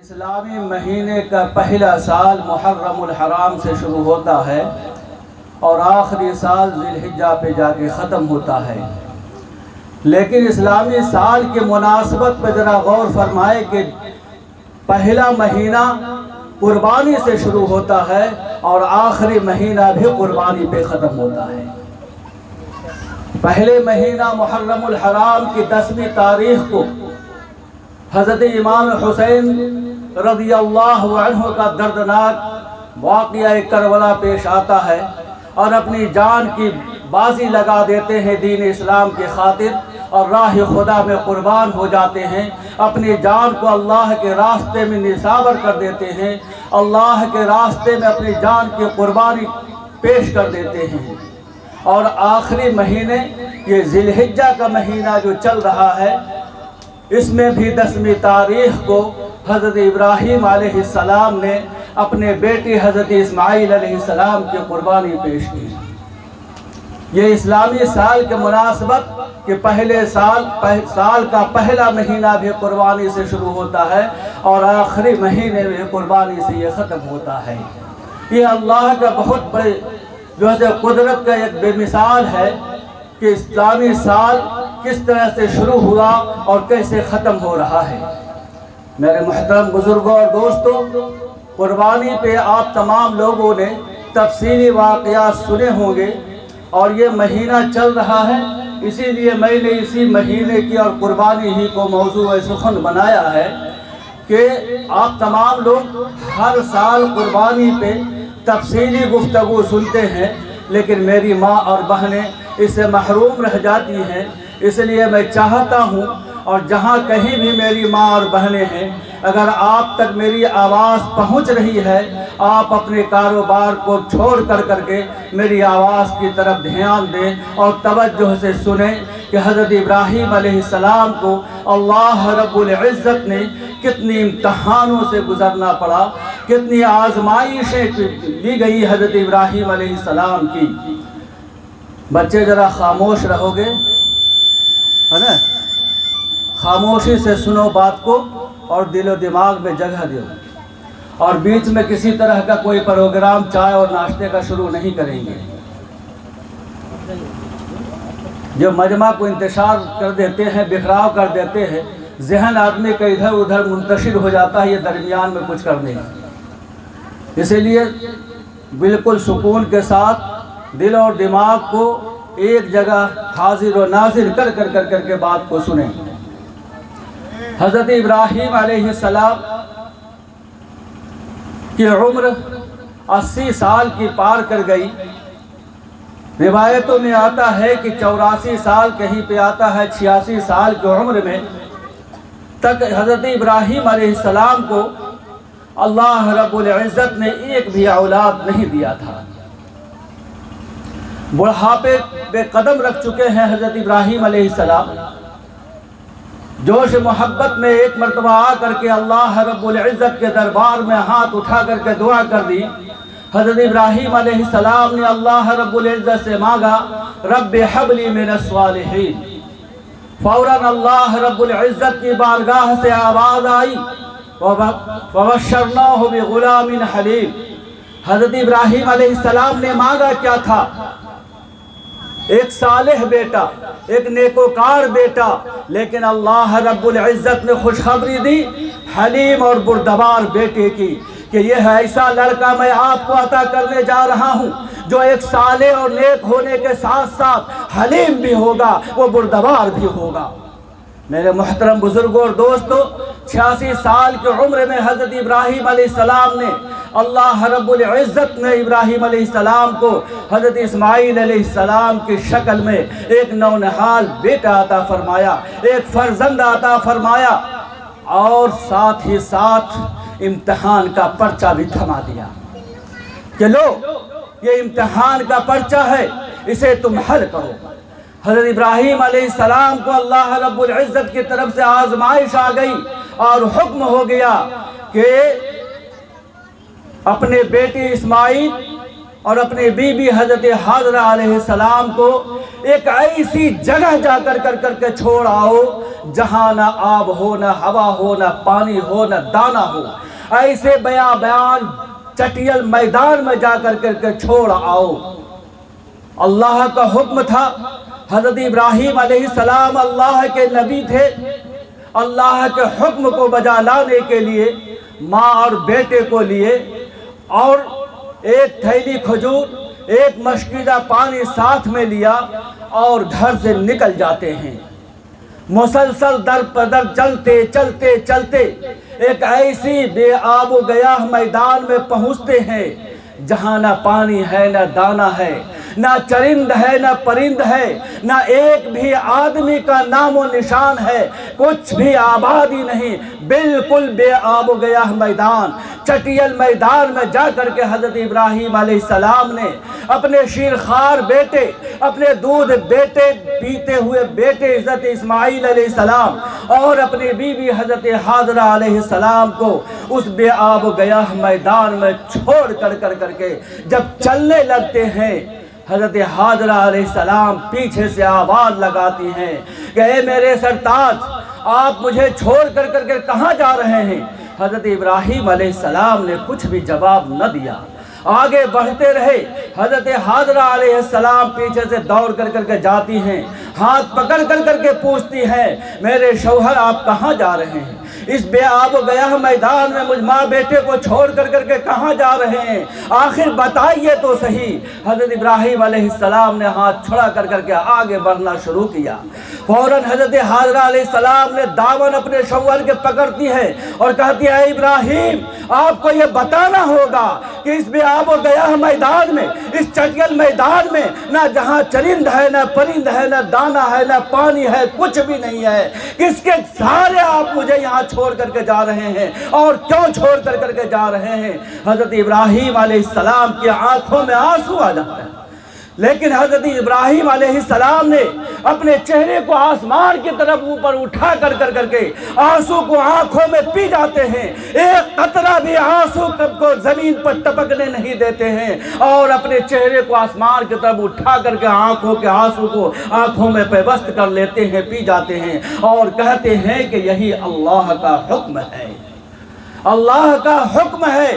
اسلامی مہینے کا پہلا سال محرم الحرام سے شروع ہوتا ہے اور آخری سال ذی الحجہ پہ جا کے ختم ہوتا ہے۔ لیکن اسلامی سال کی مناسبت پہ ذرا غور فرمائے کہ پہلا مہینہ قربانی سے شروع ہوتا ہے اور آخری مہینہ بھی قربانی پہ ختم ہوتا ہے۔ پہلے مہینہ محرم الحرام کی 10ویں تاریخ کو حضرت امام حسین رضی اللہ عنہ کا دردناک واقعہ کربلا پیش آتا ہے اور اپنی جان کی بازی لگا دیتے ہیں دین اسلام کی خاطر اور راہ خدا میں قربان ہو جاتے ہیں، اپنی جان کو اللہ کے راستے میں نثار کر دیتے ہیں، اللہ کے راستے میں اپنی جان کی قربانی پیش کر دیتے ہیں۔ اور آخری مہینے یہ ذی الحجہ کا مہینہ جو چل رہا ہے، اس میں بھی 10ویں تاریخ کو حضرت ابراہیم علیہ السلام نے اپنے بیٹی حضرت اسماعیل علیہ السلام کی قربانی پیش کی۔ یہ اسلامی سال کے مناسبت کہ پہلے سال کا پہلا مہینہ بھی قربانی سے شروع ہوتا ہے اور آخری مہینے میں قربانی سے یہ ختم ہوتا ہے۔ یہ اللہ کا بہت بڑے جو ہے قدرت کا ایک بے مثال ہے کہ اسلامی سال کس طرح سے شروع ہوا اور کیسے ختم ہو رہا ہے۔ میرے محترم بزرگوں اور دوستوں، قربانی پہ آپ تمام لوگوں نے تفصیلی واقعات سنے ہوں گے اور یہ مہینہ چل رہا ہے، اسی لیے میں نے اسی مہینے کی اور قربانی ہی کو موضوع سخن بنایا ہے کہ آپ تمام لوگ ہر سال قربانی پہ تفصیلی گفتگو سنتے ہیں، لیکن میری ماں اور بہنیں اس سے محروم رہ جاتی ہیں۔ اس لیے میں چاہتا ہوں اور جہاں کہیں بھی میری ماں اور بہنیں ہیں، اگر آپ تک میری آواز پہنچ رہی ہے، آپ اپنے کاروبار کو چھوڑ کر کے میری آواز کی طرف دھیان دیں اور توجہ سے سنیں کہ حضرت ابراہیم علیہ السلام کو اللہ رب العزت نے کتنی امتحانوں سے گزرنا پڑا، کتنی آزمائشیں لی گئی حضرت ابراہیم علیہ السلام کی۔ بچے ذرا خاموش رہو گے، ہے نا؟ خاموشی سے سنو بات کو اور دل و دماغ میں جگہ دو، اور بیچ میں کسی طرح کا کوئی پروگرام چائے اور ناشتے کا شروع نہیں کریں گے۔ جو مجمع کو انتشار کر دیتے ہیں، بکھراؤ کر دیتے ہیں، ذہن آدمی کا ادھر ادھر منتشر ہو جاتا ہے، یہ درمیان میں کچھ کرنے ہیں۔ اسی لیے بالکل سکون کے ساتھ دل اور دماغ کو ایک جگہ حاضر و ناظر کر کے بات کو سنیں۔ حضرت ابراہیم علیہ السلام کی عمر 80 سال کی پار کر گئی۔ روایتوں میں آتا ہے کہ 84 سال، کہیں پہ آتا ہے 86 سال کی عمر میں تک حضرت ابراہیم علیہ السلام کو اللہ رب العزت نے ایک بھی اولاد نہیں دیا تھا۔ بڑھاپے پہ قدم رکھ چکے ہیں حضرت ابراہیم علیہ السلام۔ جوش محبت میں ایک مرتبہ آ کر کے اللہ رب العزت کے دربار میں ہاتھ اٹھا کر کے دعا کر دی۔ حضرت ابراہیم علیہ السلام نے اللہ رب العزت سے مانگا، رب حب لی من الصالحین۔ فوراً اللہ رب العزت کی بارگاہ سے آواز آئی، وبشرناہ بغلام حلیم۔ حضرت ابراہیم علیہ السلام نے مانگا کیا تھا؟ ایک صالح بیٹا، ایک نیکوکار بیٹا، لیکن اللہ رب العزت نے خوشخبری دی حلیم اور بردبار بیٹے کی کہ یہ ایسا لڑکا میں آپ کو عطا کرنے جا رہا ہوں جو ایک صالح اور نیک ہونے کے ساتھ ساتھ حلیم بھی ہوگا، وہ بردبار بھی ہوگا۔ میرے محترم بزرگوں اور دوستو، 86 سال کی عمر میں حضرت ابراہیم علیہ السلام نے اللہ رب العزت نے ابراہیم علیہ السلام کو حضرت اسماعیل علیہ السلام کی شکل میں ایک نونہال بیٹا عطا فرمایا، ایک فرزند عطا فرمایا، اور ساتھ ہی ساتھ امتحان کا پرچہ بھی تھما دیا کہ لو، یہ امتحان کا پرچہ ہے، اسے تم حل کرو۔ حضرت ابراہیم علیہ السلام کو اللہ رب العزت کی طرف سے آزمائش آ گئی اور حکم ہو گیا کہ اپنے بیٹی اسماعیل اور اپنی بیوی حضرت حاضرہ علیہ السلام کو ایک ایسی جگہ جا کر کے چھوڑ آؤ جہاں نہ آب ہو، نہ ہوا ہو، نہ پانی ہو، نہ دانہ ہو، ایسے بیابان چٹیل میدان میں جا کر کے چھوڑ آؤ۔ اللہ کا حکم تھا۔ حضرت ابراہیم علیہ السلام اللہ کے نبی تھے۔ اللہ کے حکم کو بجا لانے کے لیے ماں اور بیٹے کو لیے اور ایک تھیلی کھجور، ایک مشکیزہ پانی ساتھ میں لیا اور گھر سے نکل جاتے ہیں۔ مسلسل در پدر چلتے چلتے چلتے ایک ایسی بے آب و گیاہ میدان میں پہنچتے ہیں جہاں نہ پانی ہے، نہ دانہ ہے، نہ چرند ہے، نہ پرند ہے، نہ ایک بھی آدمی کا نام و نشان ہے، کچھ بھی آبادی نہیں، بالکل بے آب و گیاہ میدان، چٹیل میدان میں جا کر کے حضرت ابراہیم علیہ السلام نے اپنے شیرخوار بیٹے، اپنے دودھ بیٹے پیتے ہوئے بیٹے حضرت اسماعیل علیہ السلام اور اپنی بیوی حضرت حاضرہ علیہ السلام کو اس بے آب و گیاہ میدان میں چھوڑ کر کے جب چلنے لگتے ہیں، حضرت حاضرہ علیہ السلام پیچھے سے آواز لگاتی ہیں کہ اے میرے سرتاج، آپ مجھے چھوڑ کر کے کہاں جا رہے ہیں؟ حضرت ابراہیم علیہ السلام نے کچھ بھی جواب نہ دیا، آگے بڑھتے رہے۔ حضرت حاضرہ علیہ السلام پیچھے سے دوڑ کر کے جاتی ہیں، ہاتھ پکڑ کر کے پوچھتی ہیں میرے شوہر آپ کہاں جا رہے ہیں؟ اس بے آب و گیاہ میدان میں مجھ ماں بیٹے کو چھوڑ کر کے کہاں جا رہے ہیں؟ آخر بتائیے تو صحیح۔ حضرت ابراہیم علیہ السلام نے ہاتھ چھڑا کر کے آگے بڑھنا شروع کیا۔ فوراً حضرت حاضرہ علیہ السلام نے دامن اپنے شوہر کے پکڑتی ہے اور کہتی ہے اے ابراہیم، آپ کو یہ بتانا ہوگا کہ اس بے آب و گیاہ میدان میں، اس چٹیل میدان میں نہ جہاں چرند ہے، نہ پرند ہے، نہ دانہ ہے، نہ پانی ہے، کچھ بھی نہیں ہے، کس کے سارے آپ مجھے یہاں چھوڑ کر کے جا رہے ہیں اور کیوں چھوڑ کر کے جا رہے ہیں؟ حضرت ابراہیم علیہ السلام کی آنکھوں میں آنسو آ جاتا ہے، لیکن حضرت ابراہیم علیہ السلام نے اپنے چہرے کو آسمان کی طرف اوپر اٹھا کر کے آنسو کو آنکھوں میں پی جاتے ہیں، ایک قطرہ بھی آنسو کو زمین پر ٹپکنے نہیں دیتے ہیں اور اپنے چہرے کو آسمان کی طرف اٹھا کر کے آنکھوں کے آنسو کو آنکھوں میں پیوست کر لیتے ہیں، پی جاتے ہیں اور کہتے ہیں کہ یہی اللہ کا حکم ہے، اللہ کا حکم ہے۔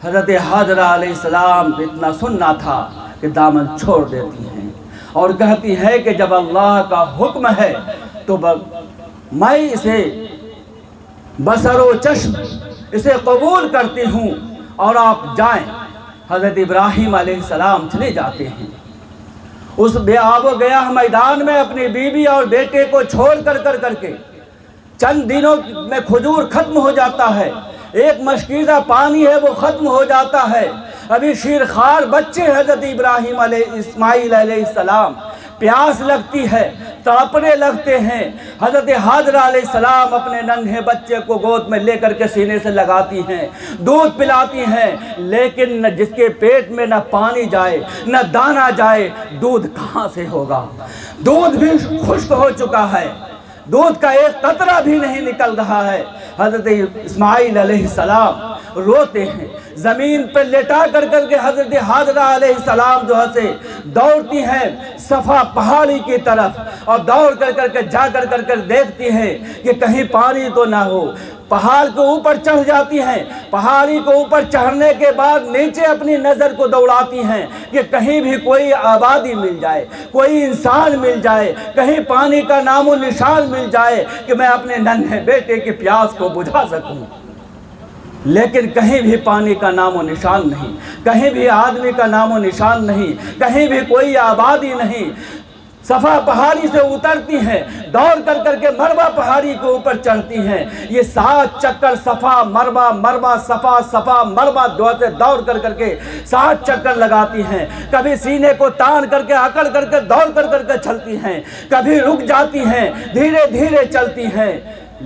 حضرت حاضرہ علیہ السلام اتنا سننا تھا کہ دامن چھوڑ دیتی ہیں اور کہتی ہے کہ جب اللہ کا حکم ہے تو میں اسے بصر و چشم اسے قبول کرتی ہوں اور آپ جائیں۔ حضرت ابراہیم علیہ السلام چلے جاتے ہیں، اس بے آب و گیاہ میدان میں اپنی بیوی اور بیٹے کو چھوڑ کر کے چند دنوں میں کھجور ختم ہو جاتا ہے، ایک مشکیزہ پانی ہے وہ ختم ہو جاتا ہے، ابھی شیرخوار بچے حضرت ابراہیم علیہ اسماعیل علیہ السلام، پیاس لگتی ہے، تڑپنے لگتے ہیں۔ حضرت حاضرہ علیہ السلام اپنے ننھے بچے کو گود میں لے کر کے سینے سے لگاتی ہیں، دودھ پلاتی ہیں، لیکن جس کے پیٹ میں نہ پانی جائے نہ دانہ جائے، دودھ کہاں سے ہوگا؟ دودھ بھی خشک ہو چکا ہے، دودھ کا ایک قطرہ بھی نہیں نکل رہا ہے۔ حضرت اسماعیل علیہ السلام روتے ہیں، زمین پر لٹا کر کے حضرت حاضرہ علیہ السلام جو ہے دوڑتی ہیں صفا پہاڑی کی طرف اور دوڑ کر کے جا کر دیکھتی ہیں کہ کہیں پانی تو نہ ہو۔ پہاڑ کے اوپر چڑھ جاتی ہیں، پہاڑی کو اوپر چڑھنے کے بعد نیچے اپنی نظر کو دوڑاتی ہیں کہ کہیں بھی کوئی آبادی مل جائے، کوئی انسان مل جائے، کہیں پانی کا نام و نشان مل جائے کہ میں اپنے ننھے بیٹے کی پیاس کو بجھا سکوں، لیکن کہیں بھی پانی کا نام و نشان نہیں، کہیں بھی آدمی کا نام و نشان نہیں، کہیں بھی کوئی آبادی نہیں۔ صفا پہاڑی سے اترتی ہیں، دوڑ کر کے مروہ پہاڑی کے اوپر چڑھتی ہیں، یہ 7 چکر صفا مروہ، مروہ صفا، صفا مروہ دوڑ کر کے 7 چکر لگاتی ہیں، کبھی سینے کو تان کر کے اکڑ کر کے دوڑ کر کے چلتی ہیں، کبھی رک جاتی ہیں، دھیرے دھیرے چلتی ہیں،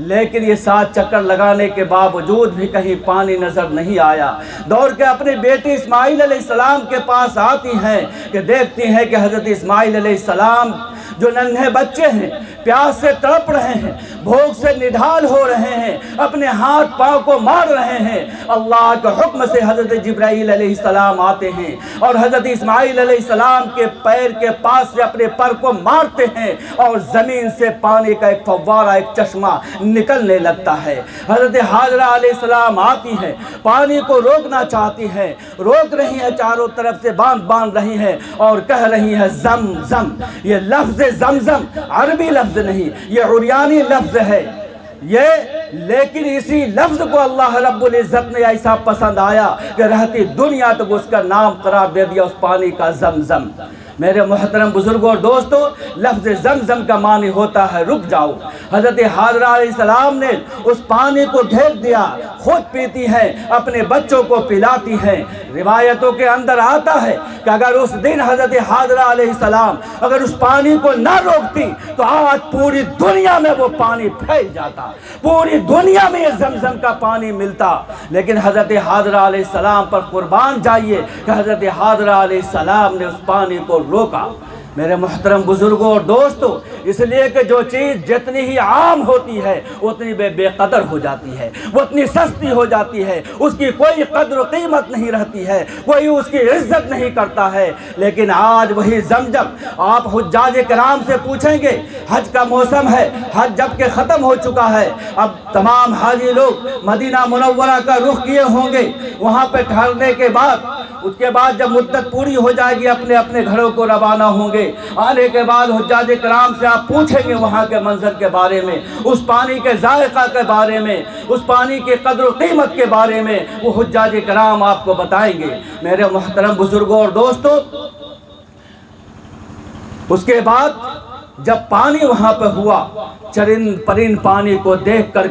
لیکن یہ 7 چکر لگانے کے باوجود بھی کہیں پانی نظر نہیں آیا۔ دوڑ کے اپنے بیٹے اسماعیل علیہ السلام کے پاس آتی ہیں کہ دیکھتی ہیں کہ حضرت اسماعیل علیہ السلام جو ننھے بچے ہیں پیاس سے تڑپ رہے ہیں، بھوک سے نڈھال ہو رہے ہیں، اپنے ہاتھ پاؤں کو مار رہے ہیں، اللہ کے حکم سے حضرت جبرائیل علیہ السلام آتے ہیں اور حضرت اسماعیل علیہ السلام کے پیر کے پاس سے اپنے پر کو مارتے ہیں اور زمین سے پانی کا ایک فوارہ، ایک چشمہ نکلنے لگتا ہے۔ حضرت حاجرہ علیہ السلام آتی ہیں، پانی کو روکنا چاہتی ہیں، روک رہی ہیں، چاروں طرف سے باندھ رہی ہیں اور کہہ رہی ہیں زم زم۔ یہ لفظ زمزم عربی لفظ نہیں، یہ عریانی لفظ ہے لیکن اسی لفظ کو اللہ رب العزت نے ایسا پسند آیا کہ رہتی دنیا تک اس کا نام قرار دے دیا اس پانی کا زمزم۔ میرے محترم بزرگوں اور دوستوں، لفظ زمزم کا معنی ہوتا ہے رک جاؤ۔ حضرت حاجرہ علیہ السلام نے اس پانی کو ڈھیل دیا، خود پیتی ہیں، اپنے بچوں کو پلاتی ہیں۔ روایتوں کے اندر آتا ہے کہ اگر اس دن حضرت حاجرہ علیہ السلام اگر اس پانی کو نہ روکتی تو آج پوری دنیا میں وہ پانی پھیل جاتا، پوری دنیا میں یہ زمزم کا پانی ملتا۔ لیکن حضرت حاجرہ علیہ السلام پر قربان جائیے کہ حضرت حاجرہ علیہ السلام نے اس پانی کو روکا۔ میرے محترم بزرگوں اور دوستوں، اس لیے کہ جو چیز جتنی ہی عام ہوتی ہے اتنی بے قدر ہو جاتی ہے، وہ اتنی سستی ہو جاتی ہے، اس کی کوئی قدر و قیمت نہیں رہتی ہے، کوئی اس کی عزت نہیں کرتا ہے۔ لیکن آج وہی زمزم آپ حجاج کرام سے پوچھیں گے، حج کا موسم ہے، حج جب کہ ختم ہو چکا ہے، اب تمام حاجی لوگ مدینہ منورہ کا رخ کیے ہوں گے، وہاں پہ ٹھہرنے کے بعد اس کے بعد جب مدت پوری ہو جائے گی اپنے اپنے گھروں کو روانہ ہوں گے۔ آنے کے بعد حجاج کرام سے آپ پوچھیں گے وہاں کے منظر کے بارے میں، اس پانی کے ذائقہ کے بارے میں، اس پانی کی قدر و قیمت کے بارے میں، وہ حجاج کرام آپ کو بتائیں گے۔ میرے محترم بزرگوں اور دوستوں، اس کے بعد جب پانی وہاں پہ ہوا، چرند پرند پانی کو دیکھ کر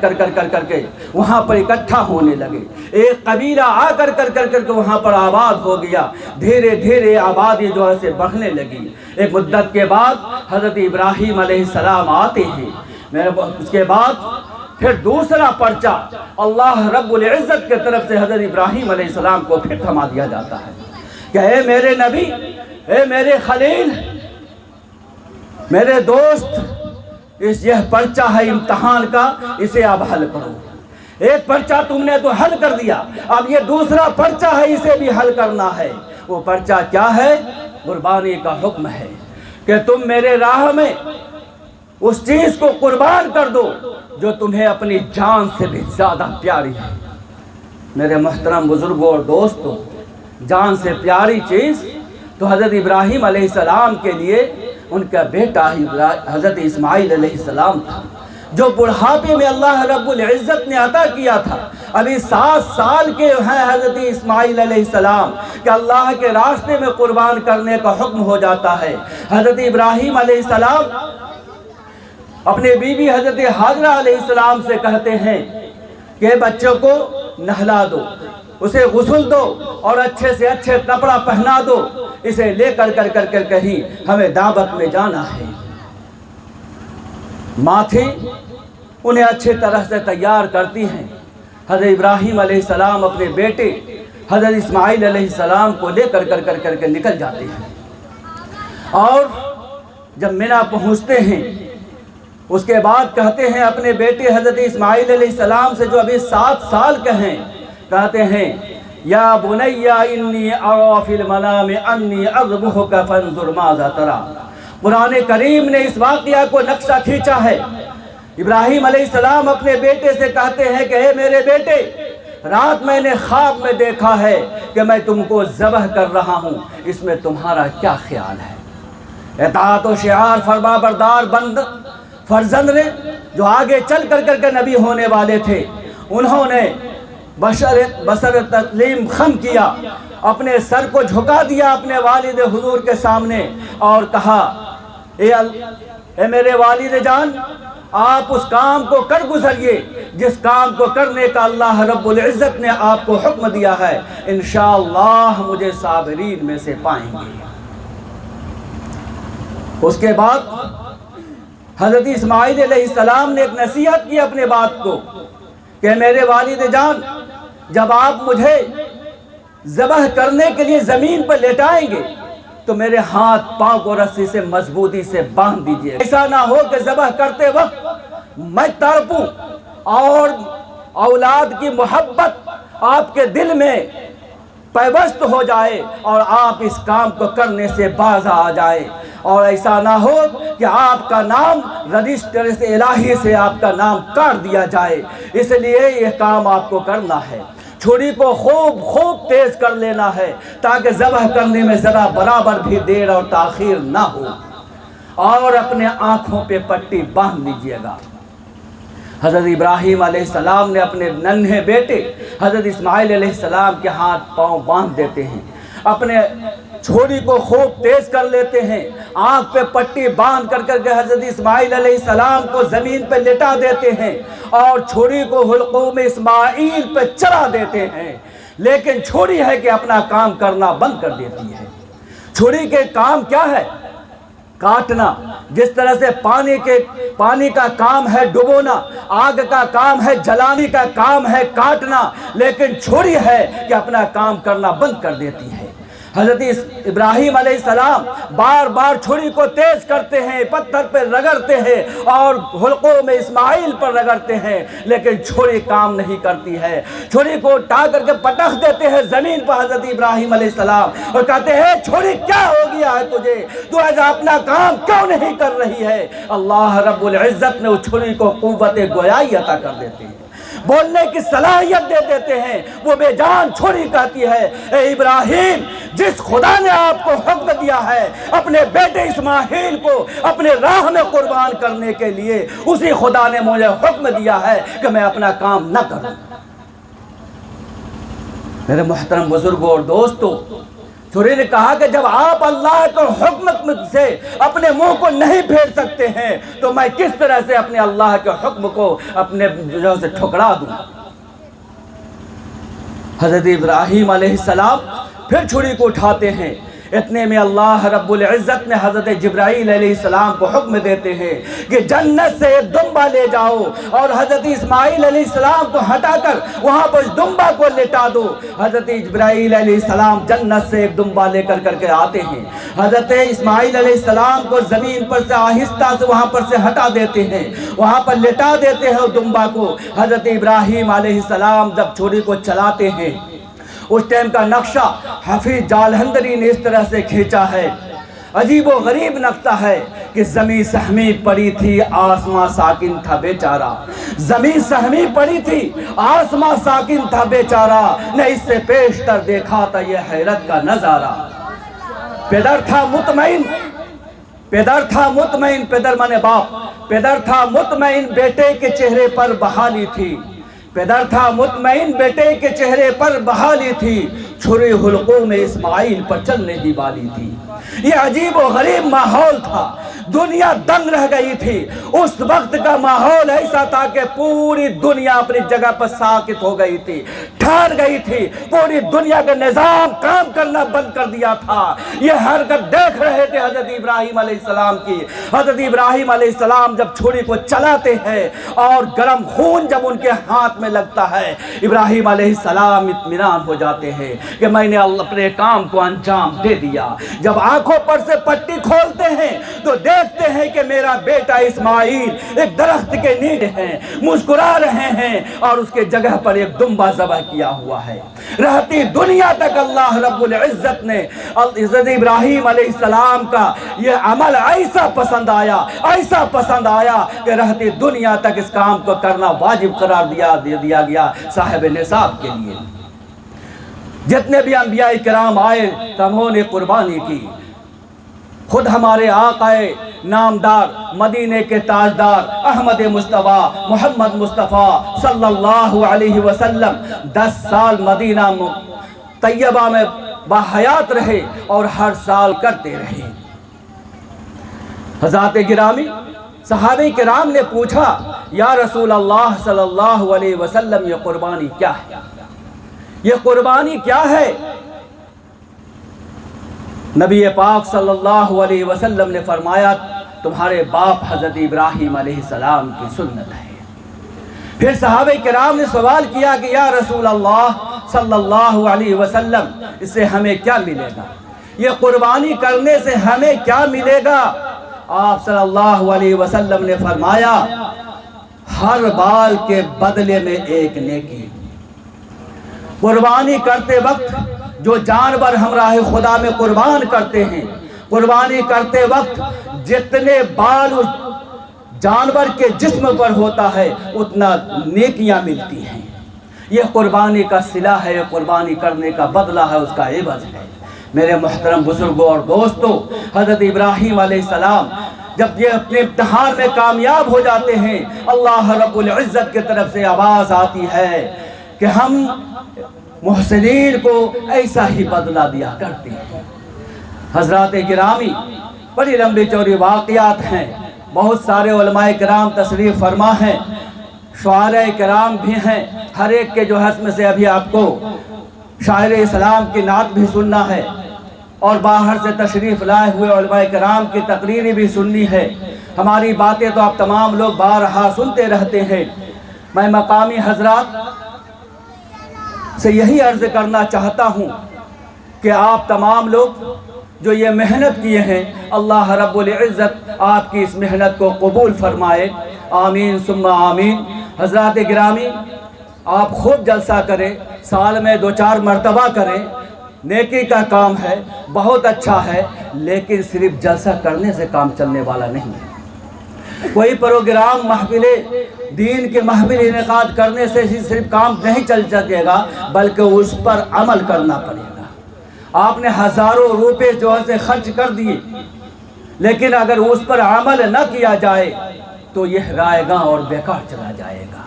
کے وہاں پر اکٹھا ہونے لگے، ایک قبیلہ آ کر کے وہاں پر آباد ہو گیا۔ دھیرے دھیرے آبادی جو ہے سے بڑھنے لگی۔ ایک مدت کے بعد حضرت ابراہیم علیہ السلام آتے ہیں۔ اس کے بعد پھر دوسرا پرچہ اللہ رب العزت کے طرف سے حضرت ابراہیم علیہ السلام کو پھر تھما دیا جاتا ہے کہ اے میرے نبی، اے میرے خلیل، میرے دوست، یہ پرچہ ہے امتحان کا، اسے اب حل کرو۔ ایک پرچہ تم نے تو حل کر دیا، اب یہ دوسرا پرچہ ہے، اسے بھی حل کرنا ہے۔ وہ پرچہ کیا ہے؟ قربانی کا حکم ہے کہ تم میرے راہ میں اس چیز کو قربان کر دو جو تمہیں اپنی جان سے بھی زیادہ پیاری ہے۔ میرے محترم بزرگوں اور دوستوں، جان سے پیاری چیز تو حضرت ابراہیم علیہ السلام کے لیے ان کا بیٹا حضرت اسماعیل علیہ السلام تھا، جو بڑھاپے میں اللہ رب العزت نے عطا کیا تھا۔ ابھی 7 سال کے ہیں حضرت اسماعیل علیہ السلام کہ اللہ کے راستے میں قربان کرنے کا حکم ہو جاتا ہے۔ حضرت ابراہیم علیہ السلام اپنے بیوی حضرت حاجرہ علیہ السلام سے کہتے ہیں کہ بچوں کو نہلا دو، اسے غسل دو اور اچھے سے اچھے کپڑا پہنا دو، اسے لے کر کہیں ہمیں دعوت میں جانا ہے۔ ماں تھی، انہیں اچھے طرح سے تیار کرتی ہیں۔ حضرت ابراہیم علیہ السلام اپنے بیٹے حضرت اسماعیل علیہ السلام کو لے کر کے نکل جاتے ہیں، اور جب منی پہنچتے ہیں اس کے بعد کہتے ہیں اپنے بیٹے حضرت اسماعیل علیہ السلام سے جو ابھی 7 سال کے ہیں، کہتے ہیں یا بنی انی ارا فی المنام انی اذبحک فانظر ماذا تری۔ قرآن کریم نے اس واقعہ کو نقشہ کھینچا ہے۔ ابراہیم علیہ السلام اپنے بیٹے سے کہتے ہیں کہ اے میرے بیٹے، رات میں نے خواب میں دیکھا ہے کہ میں تم کو ذبح کر رہا ہوں، اس میں تمہارا کیا خیال ہے؟ اطاعت و شعار فرما بردار فرزند نے جو آگے چل کر کے نبی ہونے والے تھے، انہوں نے بشر تسلیم خم کیا، اپنے سر کو جھکا دیا اپنے والد حضور کے سامنے اور کہا اے میرے والد جان، آپ اس کام کو کر گزریے جس کام کو کرنے کا اللہ رب العزت نے آپ کو حکم دیا ہے، انشاءاللہ مجھے صابرین میں سے پائیں گے۔ اس کے بعد حضرت اسماعیل علیہ السلام نے ایک نصیحت کی اپنے بات کو کہ میرے والد جان، جب آپ مجھے ذبح کرنے کے لیے زمین پر لٹائیں گے تو میرے ہاتھ پاؤں کو رسی سے مضبوطی سے باندھ دیجئے، ایسا نہ ہو کہ ذبح کرتے وقت میں تڑپوں اور اولاد کی محبت آپ کے دل میں پیوست ہو جائے اور آپ اس کام کو کرنے سے باز آ جائے، اور ایسا نہ ہو کہ آپ کا نام رجسٹر سے الہی سے آپ کا نام کاٹ دیا جائے۔ اس لیے یہ کام آپ کو کرنا ہے، چھری کو خوب تیز کر لینا ہے تاکہ ذبح کرنے میں ذرا برابر بھی دیر اور تاخیر نہ ہو، اور اپنے آنکھوں پہ پٹی باندھ لیجئے گا۔ حضرت ابراہیم علیہ السلام نے اپنے ننھے بیٹے حضرت اسماعیل علیہ السلام کے ہاتھ پاؤں باندھ دیتے ہیں، اپنے چھری کو خوب تیز کر لیتے ہیں، آنکھ پہ پٹی باندھ کر کے حضرت اسماعیل علیہ السلام کو زمین پہ لٹا دیتے ہیں اور چھری کو حلقوم اسماعیل پہ چلا دیتے ہیں، لیکن چھری ہے کہ اپنا کام کرنا بند کر دیتی ہے۔ چھری کے کام کیا ہے؟ کاٹنا۔ جس طرح سے پانی کا کام ہے ڈبونا، آگ کا کام ہے جلانے کا کام ہے کاٹنا، لیکن چھری ہے کہ اپنا کام کرنا بند کر دیتی ہے۔ حضرت ابراہیم علیہ السلام بار بار چھری کو تیز کرتے ہیں، پتھر پہ رگڑتے ہیں اور حلقوم اسماعیل پر رگڑتے ہیں، لیکن چھری کام نہیں کرتی ہے۔ چھری کو اٹھا کر کے پٹخ دیتے ہیں زمین پر حضرت ابراہیم علیہ السلام اور کہتے ہیں چھری کیا ہو گیا ہے تجھے، تو ایسا اپنا کام کیوں نہیں کر رہی ہے؟ اللہ رب العزت نے اس چھری کو قوت گویائی عطا کر دیتے ہیں، بولنے کی صلاحیت دے دیتے ہیں۔ وہ بے جان چھری کہتی ہے اے ابراہیم، جس خدا نے آپ کو حکم دیا ہے اپنے بیٹے اسماعیل کو اپنے راہ میں قربان کرنے کے لیے، اسی خدا نے مجھے حکم دیا ہے کہ میں اپنا کام نہ کروں۔ میرے محترم بزرگوں اور دوستوں، چھری نے کہا کہ جب آپ اللہ کے حکم سے اپنے منہ کو نہیں پھیر سکتے ہیں تو میں کس طرح سے اپنے اللہ کے حکم کو اپنے جو سے ٹھکرا دوں۔ حضرت ابراہیم علیہ السلام پھر چھری کو اٹھاتے ہیں، اتنے میں اللہ رب العزت نے حضرت جبرائیل علیہ السلام کو حکم دیتے ہیں کہ جنت سے ایک دمبا لے جاؤ اور حضرت اسماعیل علیہ السلام کو ہٹا کر وہاں پر دمبا کو لٹا دو۔ حضرت جبرائیل علیہ السلام جنت سے ایک دمبا لے کر کے آتے ہیں، حضرت اسماعیل علیہ السلام کو زمین پر سے آہستہ سے وہاں پر سے ہٹا دیتے ہیں، وہاں پر لٹا دیتے ہیں دمبا کو۔ حضرت ابراہیم علیہ السلام جب چھری کو چلاتے ہیں، اس ٹائم کا نقشہ حفیظ جالندری نے اس طرح سے کھینچا ہے، عجیب و غریب نقشہ ہے کہ زمین سہمی پڑی تھی آسمان ساکن تھا بیچارہ، زمین سہمی پڑی تھی آسمان ساکن تھا بیچارہ، نہ اس سے پیشتر دیکھا تھا یہ حیرت کا نظارہ۔ پدر تھا مطمئن، پدر مانے باپ، پدر تھا مطمئن بیٹے کے چہرے پر بحالی تھی، پدر تھا مطمئن بیٹے کے چہرے پر بحالی تھی، چھری حلقوم اسماعیل پر چلنے کی والی تھی۔ یہ عجیب و غریب ماحول تھا، دنیا دنگ رہ گئی تھی۔ اس وقت کا ماحول ایسا تھا کہ پوری دنیا اپنی جگہ پر ساکت ہو گئی تھی، ٹھہر گئی تھی، پوری دنیا کا نظام کام کرنا بند کر دیا تھا۔ یہ حرکت دیکھ رہے تھے حضرت ابراہیم علیہ السلام کی۔ حضرت ابراہیم علیہ السلام جب چھری کو چلاتے ہیں اور گرم خون جب ان کے ہاتھ میں لگتا ہے، ابراہیم علیہ السلام اطمینان ہو جاتے ہیں کہ میں نے اپنے کام کو انجام دے دیا۔ جب آنکھوں پر سے پٹی کھولتے ہیں تو دیکھتے ہیں کہ میرا بیٹا اسماعیل ایک درخت کے نیچے ہیں، مسکرا رہے ہیں اور اس کے جگہ پر ایک دمبا ذبح کیا ہوا ہے۔ رہتی دنیا تک اللہ رب العزت نے حضرت ابراہیم علیہ السلام کا یہ عمل ایسا پسند آیا کہ رہتی دنیا تک اس کام کو کرنا واجب قرار دیا گیا صاحب نصاب کے لیے۔ جتنے بھی انبیاء کرام آئے انہوں نے قربانی کی۔ خود ہمارے آقا نامدار مدینے کے تاجدار احمد مصطفیٰ محمد مصطفیٰ صلی اللہ علیہ وسلم 10 سال مدینہ طیبہ میں باحیات رہے اور ہر سال کرتے رہے۔ حضرات گرامی، صحابہ کرام نے پوچھا یا رسول اللہ صلی اللہ علیہ وسلم یہ قربانی کیا ہے؟ یہ قربانی کیا ہے؟ نبی پاک صلی اللہ علیہ وسلم نے فرمایا تمہارے باپ حضرت ابراہیم علیہ السلام کی سنت ہے۔ پھر صحابہ کرام نے سوال کیا کہ یا رسول اللہ صلی اللہ علیہ وسلم اس سے ہمیں کیا ملے گا؟ یہ قربانی کرنے سے ہمیں کیا ملے گا؟ آپ صلی اللہ علیہ وسلم نے فرمایا ہر بال کے بدلے میں ایک نیکی۔ قربانی کرتے وقت جو جانور ہم راہ خدا میں قربان کرتے ہیں، قربانی کرتے وقت جتنے بال اس جانور کے جسم پر ہوتا ہے اتنا نیکیاں ملتی ہیں۔ یہ قربانی کا صلہ ہے، قربانی کرنے کا بدلہ ہے، اس کا عوض ہے۔ میرے محترم بزرگوں اور دوستوں، حضرت ابراہیم علیہ السلام جب یہ اپنے امتحان میں کامیاب ہو جاتے ہیں، اللہ رب العزت کی طرف سے آواز آتی ہے کہ ہم محسنین کو ایسا ہی بدلہ دیا کرتے ہیں۔ حضرات گرامی، بڑی لمبی چوڑی واقعات ہیں، بہت سارے علماء کرام تشریف فرما ہیں، شعراء کرام بھی ہیں، ہر ایک کے جو حسم سے ابھی آپ کو شاعر اسلام کی نعت بھی سننا ہے اور باہر سے تشریف لائے ہوئے علماء کرام کی تقریری بھی سننی ہے۔ ہماری باتیں تو آپ تمام لوگ بارہا سنتے رہتے ہیں۔ میں مقامی حضرات سے یہی عرض کرنا چاہتا ہوں کہ آپ تمام لوگ جو یہ محنت کیے ہیں، اللہ رب العزت آپ کی اس محنت کو قبول فرمائے، آمین ثم آمین۔ حضرات گرامی، آپ خوب جلسہ کریں، سال میں 2-4 مرتبہ کریں، نیکی کا کام ہے، بہت اچھا ہے، لیکن صرف جلسہ کرنے سے کام چلنے والا نہیں ہے۔ کوئی پروگرام محفل دین کے محفل انعقاد کرنے سے صرف کام نہیں چل سکے گا، بلکہ اس پر عمل کرنا پڑے گا۔ آپ نے ہزاروں روپے جو ہے خرچ کر دیے، لیکن اگر اس پر عمل نہ کیا جائے تو یہ رائے گاں اور بیکار چلا جائے گا۔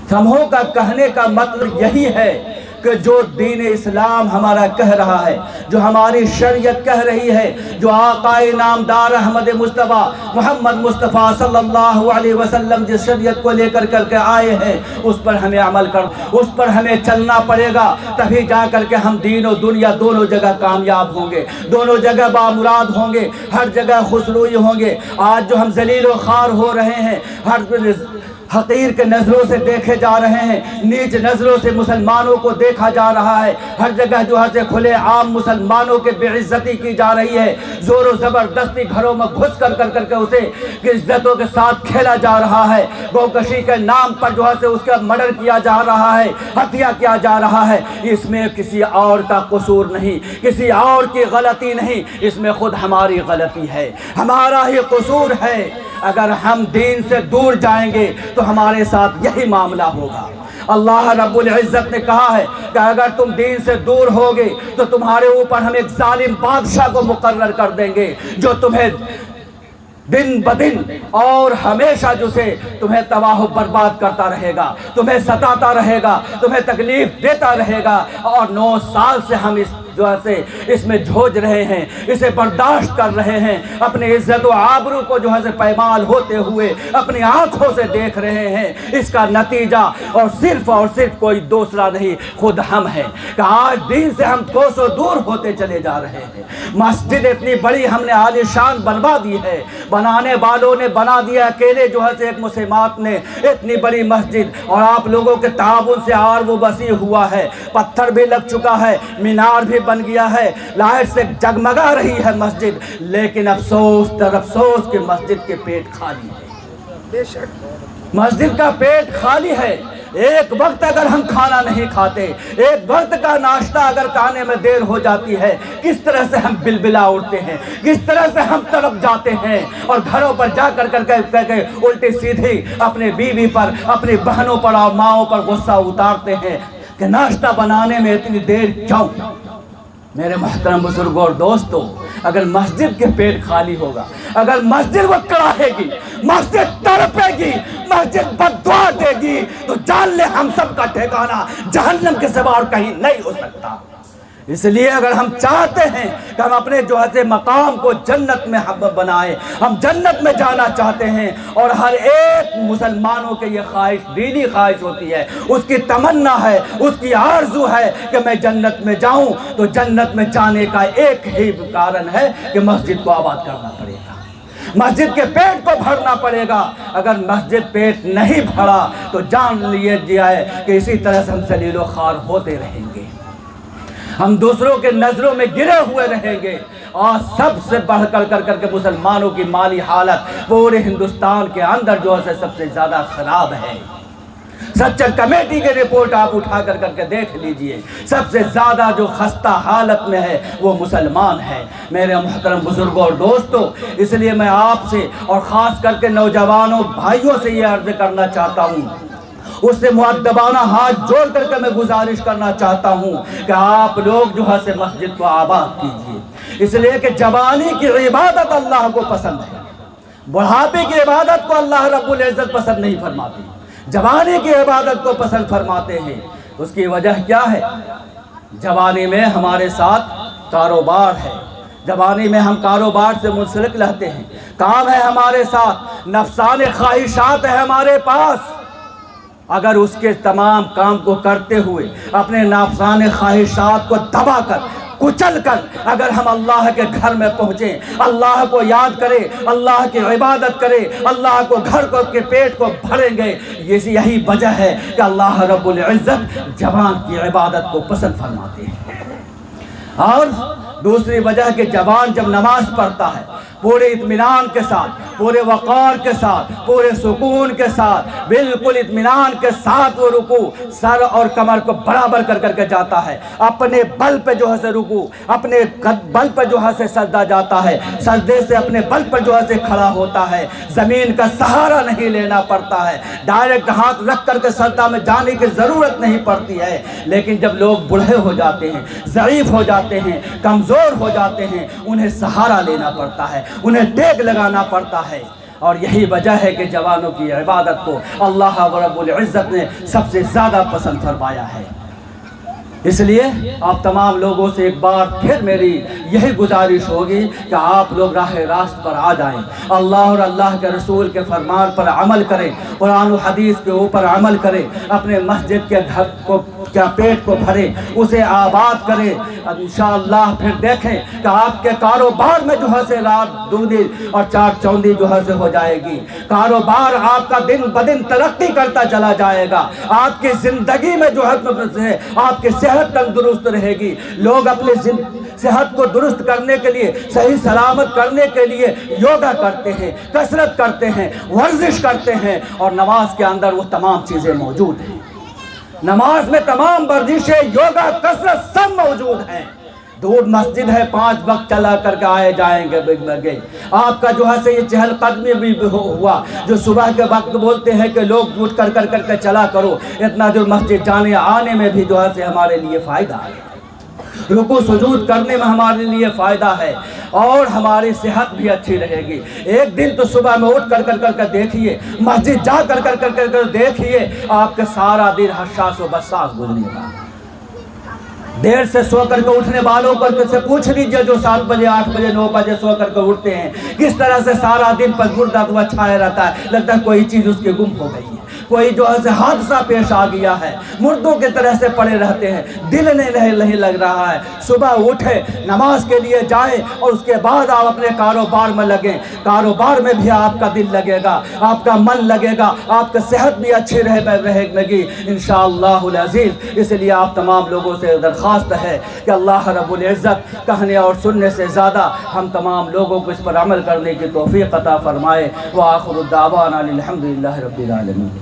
سمجھو کا کہنے کا مطلب یہی ہے کہ جو دین اسلام ہمارا کہہ رہا ہے، جو ہماری شریعت کہہ رہی ہے، جو آقا نامدار احمد مصطفیٰ محمد مصطفیٰ صلی اللہ علیہ وسلم جس شریعت کو لے کر کے آئے ہیں، اس پر ہمیں عمل اس پر ہمیں چلنا پڑے گا، تبھی جا کر کے ہم دین و دنیا دونوں جگہ کامیاب ہوں گے، دونوں جگہ بامراد ہوں گے، ہر جگہ خوشروئی ہوں گے۔ آج جو ہم ذلیل و خوار ہو رہے ہیں، ہر حقیر کے نظروں سے دیکھے جا رہے ہیں، نیچ نظروں سے مسلمانوں کو دیکھا جا رہا ہے، ہر جگہ جو ہے کھلے عام مسلمانوں کے بے عزتی کی جا رہی ہے، زور و زبردستی گھروں میں گھس کر کے اسے عزتوں کے ساتھ کھیلا جا رہا ہے، گوکشی کے نام پر جو ہے اس کا مرڈر کیا جا رہا ہے، ہتیا کیا جا رہا ہے۔ اس میں کسی اور کا قصور نہیں، کسی اور کی غلطی نہیں، اس میں خود ہماری غلطی ہے، ہمارا ہی قصور ہے۔ اگر ہم دین سے دور جائیں گے تو ہمارے ساتھ یہی معاملہ ہوگا۔ اللہ رب العزت نے کہا ہے کہ اگر تم دین سے دور ہوگے تو تمہارے اوپر ہم ایک ظالم بادشاہ کو مقرر کر دیں گے، جو تمہیں دن بدن اور ہمیشہ جو سے تمہیں تباہ و برباد کرتا رہے گا، تمہیں ستاتا رہے گا، تمہیں تکلیف دیتا رہے گا۔ اور 9 سال سے ہم اس میں جھوج رہے ہیں، اسے برداشت کر رہے ہیں، اپنی عزت و آبرو کو جو ہے پائمال ہوتے ہوئے اپنی آنکھوں سے دیکھ رہے ہیں۔ اس کا نتیجہ اور صرف کوئی دوسرا نہیں، خود ہم ہیں کہ آج دین سے ہم کوسوں دور ہوتے چلے جا رہے ہیں۔ مسجد اتنی بڑی ہم نے عالی شان بنوا دی ہے، بنانے والوں نے بنا دیا، اکیلے جو ہے ایک مسلمات نے اتنی بڑی مسجد، اور آپ لوگوں کے تعاون سے اور وہ وسیع ہوا ہے، پتھر بھی لگ چکا ہے، مینار بھی بن گیا ہے، لائٹ سے جگمگا رہی ہے مسجد، لیکن افسوس در افسوس کہ مسجد کے پیٹ خالی ہے۔ بے شک مسجد کا پیٹ خالی ہے۔ ایک وقت اگر ہم کھانا نہیں کھاتے، ایک وقت کا ناشتہ اگر کھانے میں دیر ہو جاتی ہے، کس طرح سے ہم بلبلا اڑتے ہیں، کس طرح سے ہم تڑپ جاتے ہیں، اور گھروں پر جا کر کے الٹی سیدھی اپنے بیوی پر، اپنی بہنوں پر اور ماؤں پر غصہ اتارتے ہیں کہ ناشتہ بنانے میں اتنی دیر کیوں۔ میرے محترم بزرگوں اور دوستوں، اگر مسجد کے پیٹ خالی ہوگا، اگر مسجد وہ کڑاہے گی، مسجد تڑپے گی، مسجد بددعا دے گی، تو جان لے ہم سب کا ٹھکانہ جہنم کے سوا اور کہیں نہیں ہو سکتا۔ اس لیے اگر ہم چاہتے ہیں کہ ہم اپنے جو ہے مقام کو جنت میں بنائیں، ہم جنت میں جانا چاہتے ہیں، اور ہر ایک مسلمانوں کے یہ خواہش، دینی خواہش ہوتی ہے، اس کی تمنا ہے، اس کی آرزو ہے کہ میں جنت میں جاؤں، تو جنت میں جانے کا ایک ہی کارن ہے کہ مسجد کو آباد کرنا پڑے گا، مسجد کے پیٹ کو بھرنا پڑے گا۔ اگر مسجد پیٹ نہیں بھرا تو جان لیجیے کہ اسی طرح سے ہم ذلیل و خوار ہوتے رہیں گے۔ ہم دوسروں کے نظروں میں گرے ہوئے رہیں گے، اور سب سے بڑھ کر کے مسلمانوں کی مالی حالت پورے ہندوستان کے اندر جو ہے سب سے زیادہ خراب ہے۔ سچر کمیٹی کی رپورٹ آپ اٹھا کر کے دیکھ لیجئے، سب سے زیادہ جو خستہ حالت میں ہے وہ مسلمان ہے۔ میرے محترم بزرگوں اور دوستوں، اس لیے میں آپ سے اور خاص کر کے نوجوانوں بھائیوں سے یہ عرض کرنا چاہتا ہوں، اس سے مؤدبانہ ہاتھ جوڑ کر کے میں گزارش کرنا چاہتا ہوں کہ آپ لوگ جو ہے سے مسجد کو آباد کیجئے، اس لیے کہ جوانی کی عبادت اللہ کو پسند ہے، بڑھاپے کی عبادت کو اللہ رب العزت پسند نہیں فرماتے، جوانی کی عبادت کو پسند فرماتے ہیں۔ اس کی وجہ کیا ہے؟ جوانی میں ہمارے ساتھ کاروبار ہے، جوانی میں ہم کاروبار سے منسلک رہتے ہیں، کام ہے ہمارے ساتھ، نفسان خواہشات ہے ہمارے پاس۔ اگر اس کے تمام کام کو کرتے ہوئے اپنے نفسان خواہشات کو دبا کر کچل کر اگر ہم اللہ کے گھر میں پہنچیں، اللہ کو یاد کریں، اللہ کی عبادت کریں، اللہ کو گھر کو کے پیٹ کو بھریں گے، یہی وجہ ہے کہ اللہ رب العزت جوان کی عبادت کو پسند فرماتے ہیں۔ اور دوسری وجہ کہ جوان جب نماز پڑھتا ہے پورے اطمینان کے ساتھ، پورے وقار کے ساتھ، پورے سکون کے ساتھ، بالکل اطمینان کے ساتھ وہ رکوع سر اور کمر کو برابر کر کے جاتا ہے، اپنے بل پہ جو ہے سے رکوع، اپنے بل پہ جو ہے سے سجدہ جاتا ہے، سجدے سے اپنے بل پر جو ہے سے کھڑا ہوتا ہے، زمین کا سہارا نہیں لینا پڑتا ہے، ڈائریکٹ ہاتھ رکھ کر کے سجدہ میں جانے کی ضرورت نہیں پڑتی ہے۔ لیکن جب لوگ بوڑھے ہو جاتے ہیں، ضعیف ہو جاتے ہیں، کمزور ہو جاتے ہیں، انہیں سہارا لینا پڑتا ہے، انہیں ٹیک لگانا پڑتا ہے۔ اور یہی وجہ ہے کہ جوانوں کی عبادت کو اللہ رب العزت نے سب سے زیادہ پسند فرمایا ہے۔ اس لیے آپ تمام لوگوں سے ایک بار پھر میری یہی گزارش ہوگی کہ آپ لوگ راہ راست پر آ جائیں، اللہ اور اللہ کے رسول کے فرمان پر عمل کریں، قرآن و حدیث کے اوپر عمل کریں، اپنے مسجد کے گھر کو کیا پیٹ کو بھریں، اسے آباد کریں۔ انشاءاللہ پھر دیکھیں کہ آپ کے کاروبار میں جو ہے سے رات دگنی اور چار چوندی جو ہے سے ہو جائے گی، کاروبار آپ کا دن بدن ترقی کرتا چلا جائے گا، آپ کی زندگی میں جو ہے آپ کی صحت تندرست رہے گی۔ لوگ اپنے صحت کو درست کرنے کے لیے، صحیح سلامت کرنے کے لیے یوگا کرتے ہیں، کسرت کرتے ہیں، ورزش کرتے ہیں، اور نماز کے اندر وہ تمام چیزیں موجود ہیں۔ نماز میں تمام ورزشیں، یوگا، کسرت سب موجود ہیں۔ دور مسجد ہے، 5 وقت چلا کر کے آئے جائیں گے۔ آپ کا جو ہے سے یہ چہل قدمی بھی ہوا، جو صبح کے وقت بولتے ہیں کہ لوگ اٹھ کر کے چلا کرو، اتنا دور مسجد جانے آنے میں بھی جو ہے سے ہمارے لیے فائدہ ہے، رکوع سجود کرنے میں ہمارے لیے فائدہ ہے، اور ہماری صحت بھی اچھی رہے گی۔ ایک دن تو صبح میں اٹھ کر کے دیکھیے، مسجد جا کر دیکھیے، آپ کا سارا دن حساس و بساس گزرے گا۔ دیر سے سو کر کے اٹھنے والوں پر سے پوچھ لیجئے، جو 7 بجے 8 بجے 9 بجے سو کر کے اٹھتے ہیں، کس طرح سے سارا دن پسماندہ ہوا چھایا رہتا ہے، لگتا ہے کوئی چیز اس کے گم ہو گئی ہے، کوئی جو ہے حادثہ پیش آ گیا ہے، مردوں کے طرح سے پڑے رہتے ہیں، دل نہیں لگ رہا ہے۔ صبح اٹھے، نماز کے لیے جائیں، اور اس کے بعد آپ اپنے کاروبار میں لگیں، کاروبار میں بھی آپ کا دل لگے گا، آپ کا من لگے گا، آپ کا صحت بھی اچھی رہے گی انشاءاللہ العزیز۔ اس لیے آپ تمام لوگوں سے درخواست ہے کہ اللہ رب العزت کہنے اور سننے سے زیادہ ہم تمام لوگوں کو اس پر عمل کرنے کی توفیق عطا فرمائے۔ وآخر الدعوانا الحمدللہ رب العالمین۔